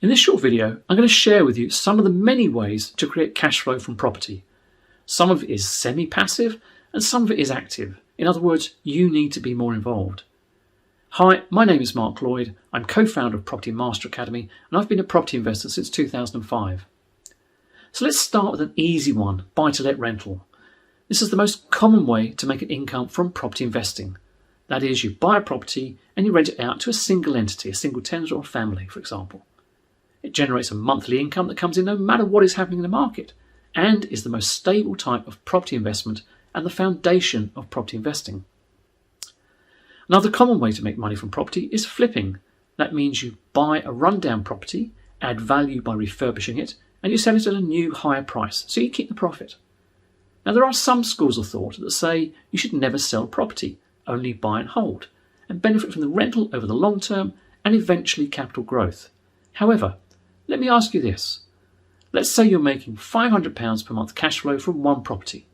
In this short video, I'm going to share with you some of the many ways to create cash flow from property. Some of it is semi-passive and some of it is active. In other words, you need to be more involved. Hi, my name is Mark Lloyd. I'm co-founder of Property Master Academy and I've been a property investor since 2005. So let's start with an easy one, buy-to-let rental. This is the most common way to make an income from property investing. That is, you buy a property and you rent it out to a single entity, a single tenant or a family, for example. It generates a monthly income that comes in no matter what is happening in the market and is the most stable type of property investment and the foundation of property investing. Another common way to make money from property is flipping. That means you buy a rundown property, add value by refurbishing it, and you sell it at a new higher price, so you keep the profit. Now there are some schools of thought that say you should never sell property, only buy and hold, and benefit from the rental over the long term and eventually capital growth. However, let me ask you this. Let's say you're making £500 per month cash flow from one property,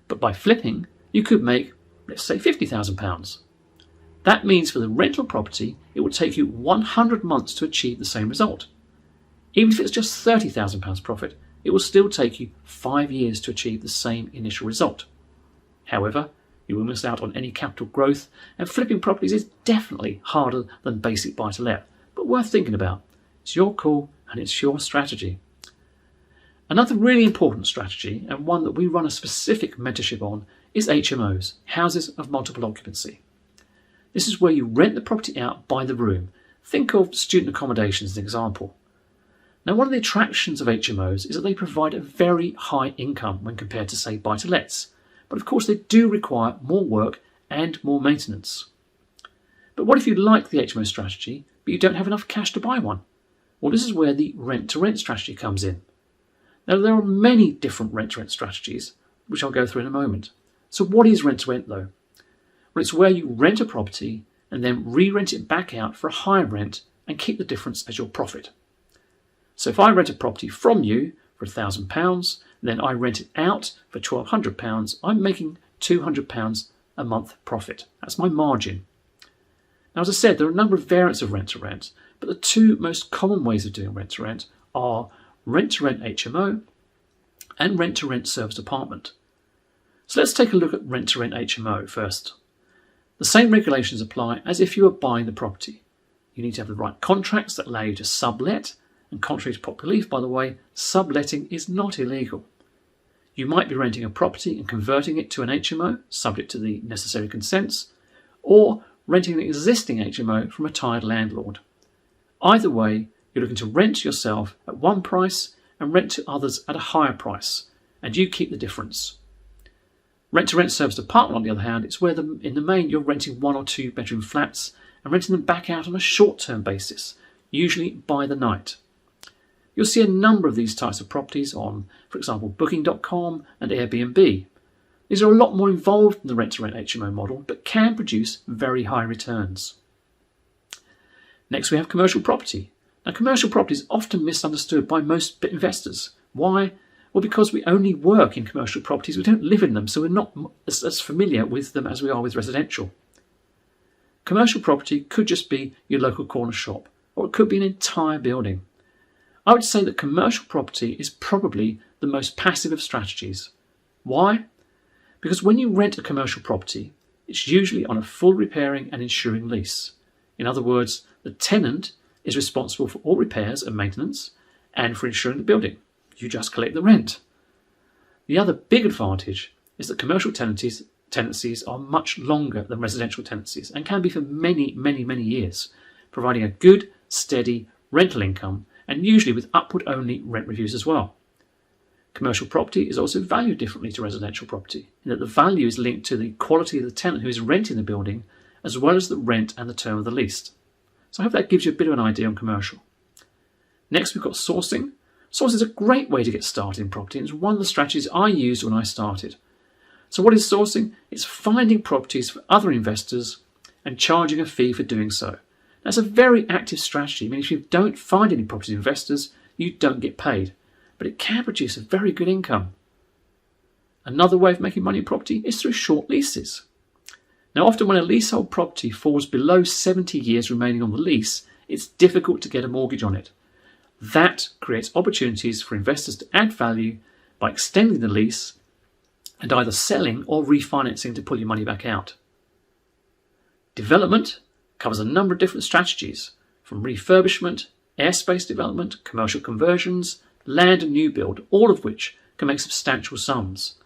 but by flipping, you could make, let's say, £50,000. That means for the rental property, it will take you 100 months to achieve the same result. Even if it's just £30,000 profit, it will still take you 5 years to achieve the same initial result. However, you will miss out on any capital growth, and flipping properties is definitely harder than basic buy-to-let, but worth thinking about. It's your call and it's your strategy. Another really important strategy, and one that we run a specific mentorship on, is HMOs, houses of multiple occupancy. This is where you rent the property out by the room. Think of student accommodation as an example. Now, one of the attractions of HMOs is that they provide a very high income when compared to, say, buy-to-lets. But of course, they do require more work and more maintenance. But what if you like the HMO strategy, but you don't have enough cash to buy one? Well, this is where the rent-to-rent strategy comes in. Now, there are many different rent-to-rent strategies, which I'll go through in a moment. So what is rent-to-rent, though? Well, it's where you rent a property and then re-rent it back out for a higher rent and keep the difference as your profit. So if I rent a property from you for £1,000, then I rent it out for £1,200, I'm making £200 a month profit. That's my margin. Now, as I said, there are a number of variants of rent-to-rent, but the two most common ways of doing rent-to-rent are rent-to-rent HMO and rent-to-rent serviced apartment. So let's take a look at rent-to-rent HMO first. The same regulations apply as if you were buying the property. You need to have the right contracts that allow you to sublet, and contrary to popular belief, by the way, subletting is not illegal. You might be renting a property and converting it to an HMO, subject to the necessary consents, or renting an existing HMO from a tired landlord. Either way, you're looking to rent yourself at one price and rent to others at a higher price, and you keep the difference. Rent-to-rent serviced apartment, on the other hand, is where in the main you're renting 1 or 2 bedroom flats and renting them back out on a short-term basis, usually by the night. You'll see a number of these types of properties on, for example, Booking.com and Airbnb. These are a lot more involved in the rent-to-rent HMO model, but can produce very high returns. Next, we have commercial property. Now, commercial property is often misunderstood by most investors. Why? Well, because we only work in commercial properties, we don't live in them, so we're not as familiar with them as we are with residential. Commercial property could just be your local corner shop, or it could be an entire building. I would say that commercial property is probably the most passive of strategies. Why? Because when you rent a commercial property, it's usually on a full repairing and insuring lease. In other words, the tenant is responsible for all repairs and maintenance and for insuring the building. You just collect the rent. The other big advantage is that commercial tenancies are much longer than residential tenancies and can be for many, many, many years, providing a good, steady rental income and usually with upward-only rent reviews as well. Commercial property is also valued differently to residential property, in that the value is linked to the quality of the tenant who is renting the building, as well as the rent and the term of the lease. So I hope that gives you a bit of an idea on commercial. Next, we've got sourcing. Sourcing is a great way to get started in property, and it's one of the strategies I used when I started. So what is sourcing? It's finding properties for other investors and charging a fee for doing so. That's a very active strategy. I mean, if you don't find any property investors, you don't get paid, but it can produce a very good income. Another way of making money in property is through short leases. Now, often when a leasehold property falls below 70 years remaining on the lease, it's difficult to get a mortgage on it. That creates opportunities for investors to add value by extending the lease and either selling or refinancing to pull your money back out. Development covers a number of different strategies, from refurbishment, airspace development, commercial conversions, land and new build, all of which can make substantial sums.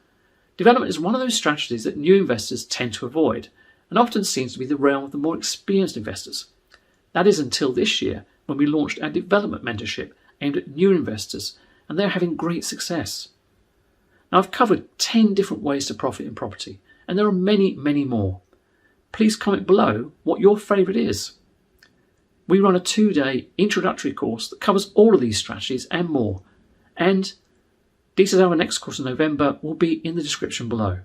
Development is one of those strategies that new investors tend to avoid and often seems to be the realm of the more experienced investors. That is until this year, when we launched our development mentorship aimed at new investors, and they're having great success. Now, I've covered 10 different ways to profit in property, and there are many, many more. Please comment below what your favourite is. We run a 2-day introductory course that covers all of these strategies and more, and details of our next course in November will be in the description below.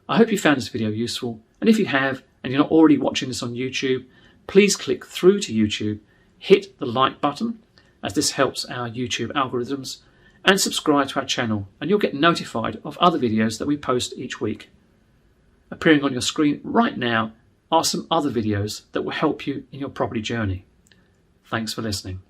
I hope you found this video useful, and if you have and you're not already watching this on YouTube, please click through to YouTube, hit the like button, as this helps our YouTube algorithms, and subscribe to our channel, and you'll get notified of other videos that we post each week. Appearing on your screen right now are some other videos that will help you in your property journey. Thanks for listening.